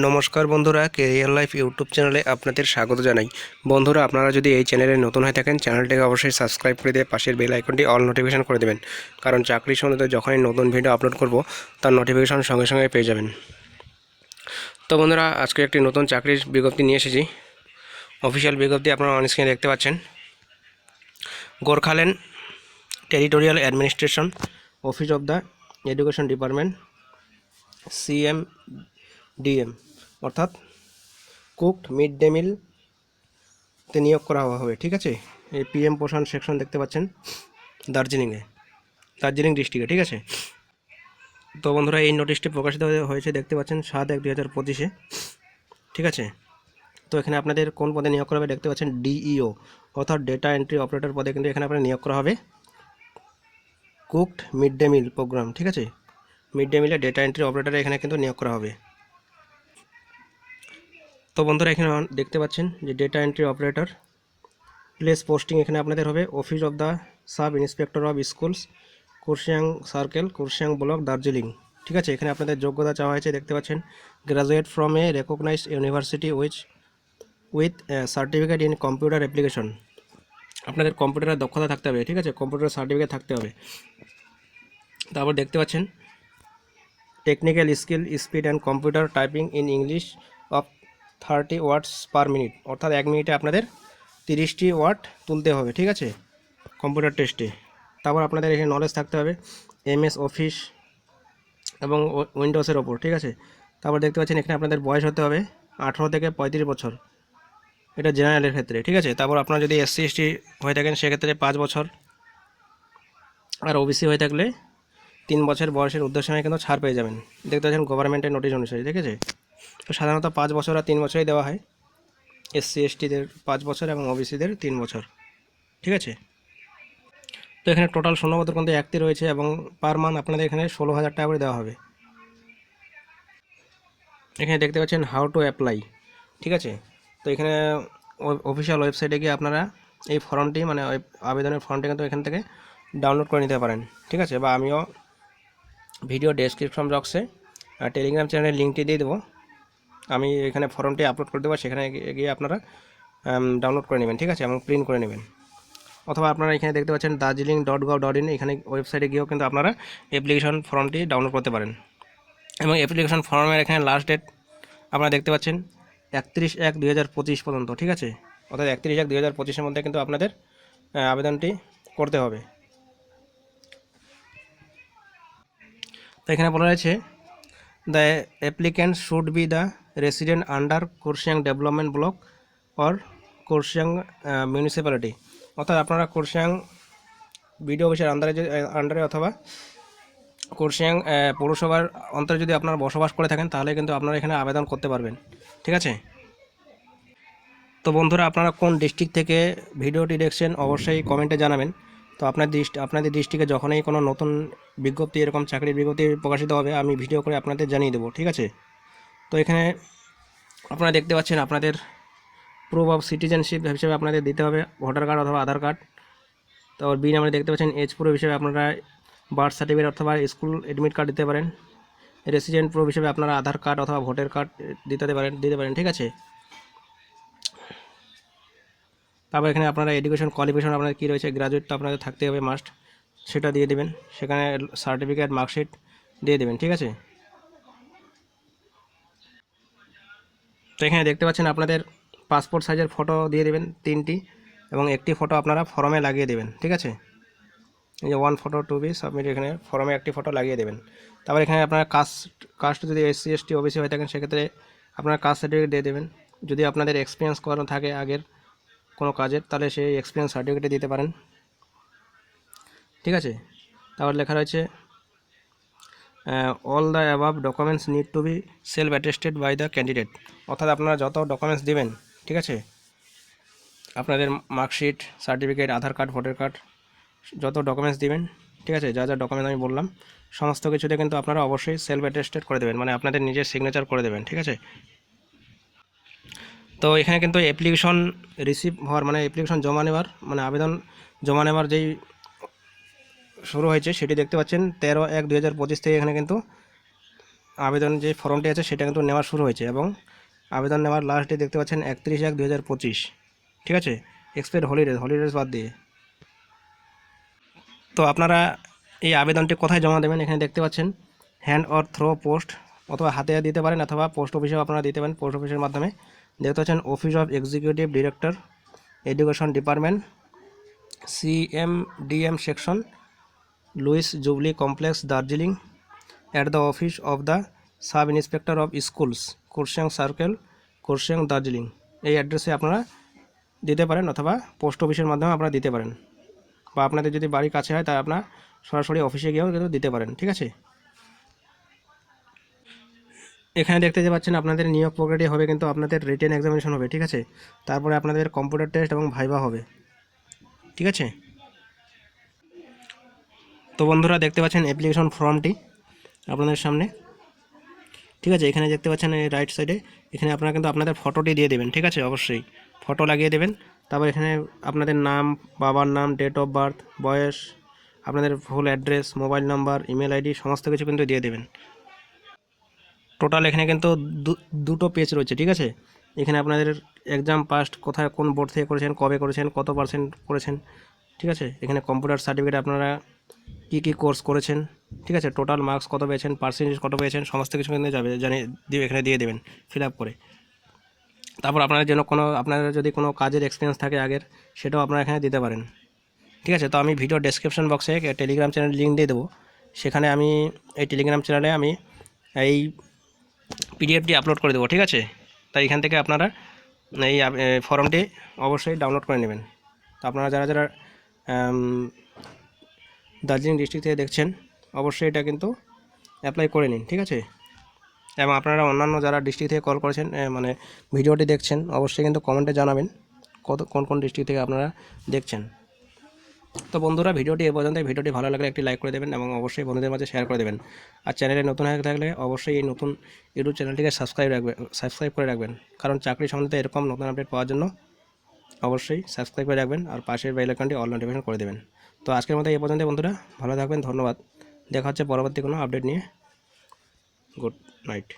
নমস্কার বন্ধুরা, career life YouTube চ্যানেলে আপনাদের স্বাগত জানাই। বন্ধুরা, আপনারা যদি এই চ্যানেলে নতুন হয়ে থাকেন, চ্যানেলটিকে অবশ্যই সাবস্ক্রাইব করে দিয়ে পাশের বেল আইকনটি অল নোটিফিকেশন করে দেবেন, কারণ চাকরি সম্বন্ধে যখনই নতুন ভিডিও আপলোড করব তার নোটিফিকেশন সঙ্গে সঙ্গে পেয়ে যাবেন। তো বন্ধুরা, আজকে একটি নতুন চাকরির বিজ্ঞপ্তি নিয়ে এসেছি। অফিসিয়াল বিজ্ঞপ্তি আপনারা অন স্ক্রিনে দেখতে পাচ্ছেন। Gorkhaland territorial administration, office of the education department, CMDM, অর্থাৎ কুকড মিড ডে মিলতে নিয়োগ করা হবে। ঠিক আছে, এই PM পোষণ সেকশন দেখতে পাচ্ছেন দার্জিলিং ডিস্ট্রিক্টে। ঠিক আছে, তো বন্ধুরা, এই নোটিশটি প্রকাশিত হয়েছে দেখতে পাচ্ছেন 7/1/2025-এ। ঠিক আছে, তো এখানে আপনাদের কোন পদে নিয়োগ করা হবে দেখতে পাচ্ছেন, DEO অর্থাৎ ডেটা এন্ট্রি অপারেটর পদে কিন্তু এখানে আপনার নিয়োগ করা হবে cooked mid day meal programme. ঠিক আছে, মিড ডে মিলে ডেটা এন্ট্রি অপারেটরে এখানে কিন্তু নিয়োগ করা হবে। তো বন্ধুরা, এখানে দেখতে পাচ্ছেন যে data entry operator place posting এখানে আপনাদের হবে office of the sub inspector of schools, Kurseong circle, Kurseong block, Darjeeling. ঠিক আছে, এখানে আপনাদের যোগ্যতা চাওয়া হয়েছে দেখতে পাচ্ছেন, graduate from a recognised university with certificate in computer application. আপনাদের কম্পিউটারের দক্ষতা থাকতে হবে। ঠিক আছে, কম্পিউটার সার্টিফিকেট থাকতে হবে। তারপর দেখতে পাচ্ছেন technical skill, speed and computer typing in English of 30 words per minute, অর্থাৎ 1 মিনিটে আপনাদের 30টি ওয়ার্ড তুলতে হবে। ঠিক আছে, কম্পিউটার টেস্টে। তারপর আপনাদের এখানে নলেজ থাকতে হবে MS অফিস এবং উইন্ডোজের ওপর। ঠিক আছে, তারপর দেখতে পাচ্ছেন এখানে আপনাদের বয়স হতে হবে 18 থেকে 35 বছর, এটা জেনারেলের ক্ষেত্রে। ঠিক আছে, তারপর আপনারা যদি SC ST হয়ে থাকেন সেক্ষেত্রে 5 বছর, আর OBC হয়ে থাকলে 3 বছর বয়সের উর্ধ্বসীমায় কিন্তু ছাড় পেয়ে যাবেন। দেখতে পাচ্ছেন গভর্নমেন্টের নোটিশ অনুসারে। ঠিক আছে, তো সাধারণত 5 বছর আর 3 বছরই দেওয়া হয়। SC STদের 5 বছর এবং OBCদের 3 বছর। ঠিক আছে, তো এখানে টোটাল শূন্যপদ কিন্তু 1টি রয়েছে এবং পার মান্থ আপনাদের এখানে 16,000 টাকা করে দেওয়া হবে। এখানে দেখতে পাচ্ছেন হাউ টু অ্যাপ্লাই। ঠিক আছে, তো এখানে অফিসিয়াল ওয়েবসাইটে গিয়ে আপনারা এই ফর্মটি, মানে ওই আবেদনের ফর্মটি কিন্তু এখান থেকে ডাউনলোড করে নিতে পারেন। ঠিক আছে, বা আমিও ভিডিও ডেসক্রিপশন বক্সে টেলিগ্রাম চ্যানেলের লিঙ্কটি দিয়ে দেবো। আমি এখানে ফর্মটি আপলোড করে দেবো, সেখানে গিয়ে আপনারা ডাউনলোড করে নেবেন। ঠিক আছে, এবং প্রিন্ট করে নেবেন। অথবা আপনারা এখানে দেখতে পাচ্ছেন darjeeling.gov.in, এখানে ওয়েবসাইটে গিয়েও কিন্তু আপনারা অ্যাপ্লিকেশন ফর্মটি ডাউনলোড করতে পারেন। এবং অ্যাপ্লিকেশন ফর্মের এখানে লাস্ট ডেট আপনারা দেখতে পাচ্ছেন 31/1/2025 পর্যন্ত। ঠিক আছে, অর্থাৎ 31/1/2025-এর মধ্যে কিন্তু আপনাদের আবেদনটি করতে হবে। তো এখানে বলা রয়েছে the applicant should be the resident under Kurseong development block or Kurseong municipality, অর্থাৎ আপনারা কুরসিয়াং বিডিও অফিসের আন্ডারে অথবা কুরসিয়াং পৌরসভার অন্তরে যদি আপনারা বসবাস করে থাকেন তাহলে কিন্তু আপনারা এখানে আবেদন করতে পারবেন। ঠিক আছে, তো বন্ধুরা, আপনারা কোন ডিস্ট্রিক্ট থেকে ভিডিওটি দেখছেন অবশ্যই কমেন্টে জানাবেন। তো আপনাদের ডিস্ট্রিক্টে যখনই কোনো নতুন বিজ্ঞপ্তি, এরকম চাকরির বিজ্ঞপ্তি প্রকাশিত হবে, আমি ভিডিও করে আপনাদের জানিয়ে দেবো। ঠিক আছে, তো এখানে আপনারা দেখতে পাচ্ছেন আপনাদের প্রুফ অফ সিটিজেনশিপ হিসেবে আপনাদের দিতে হবে ভোটার কার্ড অথবা আধার কার্ড। তারপর বি নাম্বারে দেখতে পাচ্ছেন এজ প্রুফ হিসেবে আপনারা বার্থ সার্টিফিকেট অথবা স্কুল অ্যাডমিট কার্ড দিতে পারেন। রেসিডেন্ট প্রুফ হিসেবে আপনারা আধার কার্ড অথবা ভোটার কার্ড দিতে পারেন। ঠিক আছে, তারপর এখানে আপনারা এডুকেশন কোয়ালিফিকেশন আপনাদের কী রয়েছে, গ্রাজুয়েট তো আপনাদের থাকতে হবে মাস্ট, সেটা দিয়ে দেবেন। সেখানে সার্টিফিকেট, মার্কশিট দিয়ে দেবেন। ঠিক আছে, তো এখানে দেখতে পাচ্ছেন আপনাদের পাসপোর্ট সাইজের ফটো দিয়ে দেবেন 3টি, এবং একটি ফটো আপনারা ফর্মে লাগিয়ে দেবেন। ঠিক আছে, এই যে 1 ফটো টু বি সাবমিট, এখানে ফর্মে একটি ফটো লাগিয়ে দেবেন। তারপর এখানে আপনারা কাস্ট যদি SC ST OBC হয়ে থাকেন সেক্ষেত্রে আপনারা কাস্ট সার্টিফিকেট দিয়ে দেবেন। যদি আপনাদের এক্সপিরিয়েন্স করানো থাকে আগের কোনো কাজের, তাহলে সেই এক্সপিরিয়েন্স সার্টিফিকেটে দিতে পারেন। ঠিক আছে, তারপর লেখা রয়েছে all the above documents need to be self attested by the candidate, অর্থাৎ আপনারা যত ডকুমেন্টস দেবেন, ঠিক আছে, আপনাদের marksheet, certificate, Aadhaar card, voter card, যত ডকুমেন্টস দিবেন, ঠিক আছে, যা ডকুমেন্টস আমি বললাম সমস্ত কিছুতে কিন্তু আপনারা অবশ্যই সেলফ অ্যাটেস্টেড করে দেবেন, মানে আপনাদের নিজের সিগনেচার করে দেবেন। ঠিক আছে, তো এখানে কিন্তু অ্যাপ্লিকেশন রিসিভ হওয়ার, মানে অ্যাপ্লিকেশন জমা নেওয়ার, মানে আবেদন জমা নেওয়ার যেই শুরু হয়েছে সেটি দেখতে পাচ্ছেন 13/1/2025 থেকে এখানে কিন্তু আবেদন যে ফর্মটি আছে সেটা কিন্তু নেওয়া শুরু হয়েছে এবং আবেদন নেওয়ার লাস্ট ডেট দেখতে পাচ্ছেন 31/1/2025। ঠিক আছে, এক্সপেক্ট হলিডেজ বাদ দিয়ে। তো আপনারা এই আবেদনটি কোথায় জমা দেবেন এখানে দেখতে পাচ্ছেন, হ্যান্ড অর থ্রো পোস্ট, অথবা হাতে দিতে পারেন অথবা পোস্ট অফিসেও আপনারা দিতে পারেন। পোস্ট অফিসের মাধ্যমে দেখতে পাচ্ছেন office of executive director, education department, CMDM section, Lewis Jubilee complex, Darjeeling, at the office of the sub inspector of schools, Kurseong circle, Kurseong, Darjeeling. এই অ্যাড্রেসে আপনারা দিতে পারেন অথবা পোস্ট অফিসের মাধ্যমে আপনারা দিতে পারেন, বা আপনাদের যদি বাড়ির কাছে হয় তাই আপনার সরাসরি অফিসে গিয়েও কিন্তু দিতে পারেন। ঠিক আছে, এখানে দেখতে পাচ্ছেন আপনাদের নিয়োগ প্রক্রিয়াটি হবে কিন্তু আপনাদের রিটেন এক্সামিনেশন হবে। ঠিক আছে, তারপরে আপনাদের কম্পিউটার টেস্ট এবং ভাইভা হবে। ঠিক আছে, তো বন্ধুরা দেখতে পাচ্ছেন অ্যাপ্লিকেশন ফর্মটি আপনাদের সামনে। ঠিক আছে, এখানে দেখতে পাচ্ছেন এই রাইট সাইডে, এখানে আপনারা কিন্তু আপনাদের ফটোটি দিয়ে দেবেন। ঠিক আছে, অবশ্যই ফটো লাগিয়ে দেবেন। তারপর এখানে আপনাদের নাম, বাবার নাম, ডেট অফ বার্থ, বয়স, আপনাদের full address, mobile number, email ID সমস্ত কিছু কিন্তু দিয়ে দেবেন। টোটাল এখানে কিন্তু দুটো পেজ রয়েছে। ঠিক আছে, এখানে আপনাদের এক্সাম পাস্ট কোথায় কোন বোর্ড থেকে করেছেন, কবে করেছেন, কত পার্সেন্ট করেছেন। ঠিক আছে, এখানে কম্পিউটার সার্টিফিকেট আপনারা কী কোর্স করেছেন। ঠিক আছে, টোটাল মার্কস কত পেয়েছেন, পার্সেন্টেজ কত পেয়েছেন, সমস্ত কিছু কিন্তু যাবে এখানে দিয়ে দেবেন ফিল আপ করে। তারপর আপনারা যেন আপনাদের যদি কোনো কাজের এক্সপিরিয়েন্স থাকে আগের, সেটাও আপনারা এখানে দিতে পারেন। ঠিক আছে, তো আমি ভিডিও ডেসক্রিপশন বক্সে টেলিগ্রাম চ্যানেল লিঙ্ক দিয়ে দেবো। সেখানে আমি এই টেলিগ্রাম চ্যানেলে আমি এই পিডিএফটি আপলোড করে দেবো। ঠিক আছে, তাই এখান থেকে আপনারা এই ফর্মটি অবশ্যই ডাউনলোড করে নেবেন। তো আপনারা যারা যারা দার্জিলিং ডিস্ট্রিক্ট থেকে দেখছেন অবশ্যই এটা কিন্তু অ্যাপ্লাই করে নিন। ঠিক আছে, এবং আপনারা অন্যান্য যারা ডিস্ট্রিক্ট থেকে কল করেছেন মানে ভিডিওটি দেখছেন অবশ্যই কিন্তু কমেন্টে জানাবেন কোন কোন ডিস্ট্রিক্ট থেকে আপনারা দেখছেন। তো বন্ধুরা ভিডিওটি এ পর্যন্ত। ভিডিওটি ভালো লাগলে একটি লাইক করে দেবেন এবং অবশ্যই বন্ধুদের মাঝে শেয়ার করে দেবেন। আর চ্যানেলে নতুন হয়ে থাকলে অবশ্যই এই নতুন ইউটিউব চ্যানেলটিকে সাবস্ক্রাইব করে রাখবেন, কারণ চাকরি সম্বন্ধে এরকম নতুন আপডেট পাওয়ার জন্য অবশ্যই সাবস্ক্রাইব করে রাখবেন আর পাশের বেল আইকনটি অল নোটিফিকেশন করে দেবেন। তো আজকের মতো এই পর্যন্ত বন্ধুরা, ভালো থাকবেন, ধন্যবাদ। দেখা হচ্ছে পরবর্তী কোনো আপডেট নিয়ে। Good night.